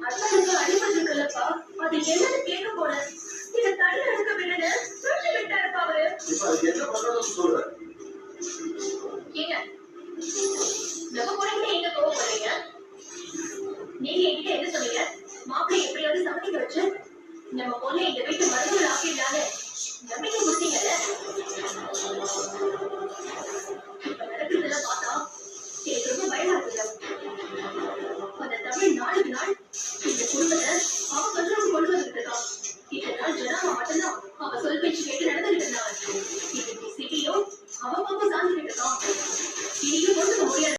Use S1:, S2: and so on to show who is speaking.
S1: அத்தானுக்கு அடிபட்டிருக்கலப்பா. அது என்னன்னு கேட்க போனேன். இத தண்ணி எடுக்க விடுன்னு சொல்லி விட்டாருப்பா அவரு.
S2: இப்ப அதுக்கு என்ன பண்ணணும்னு சொல்ற?
S1: ஏங்க, நம்ம பொண்ணுகிட்ட எங்க கோவப்படுறீங்க? நீங்க என்கிட்ட என்ன சொன்னீங்க? மாப்பிள்ளை எப்படியாவது சமைக்க வச்சு நம்ம பொண்ணை இந்த வீட்டு மருமகள் ஆக்கிடலான்னு நம்பிக்கை கொடுத்தீங்கல்ல? இப்ப நடக்கிறதெல்லாம் பார்த்தா எனக்கு ரொம்ப பயமா இருக்குல்ல. அந்த தமிழ் நாளுக்கு நாள் இந்த குடும்பத்தை அவ கண்ட்ரோல் கொண்டு வந்துட்டு இருக்கான். இத்தனை நாள் ஜனாமா மட்டும்தான் அவ சொல் பேச்சு கேட்டு நடந்துகிட்டு இருந்தாங்க. இன்னைக்கு சிட்டியும் அவ பக்கம் சார்ந்துகிட்டு இருக்கான். இனியும் கொண்டு முடியாது.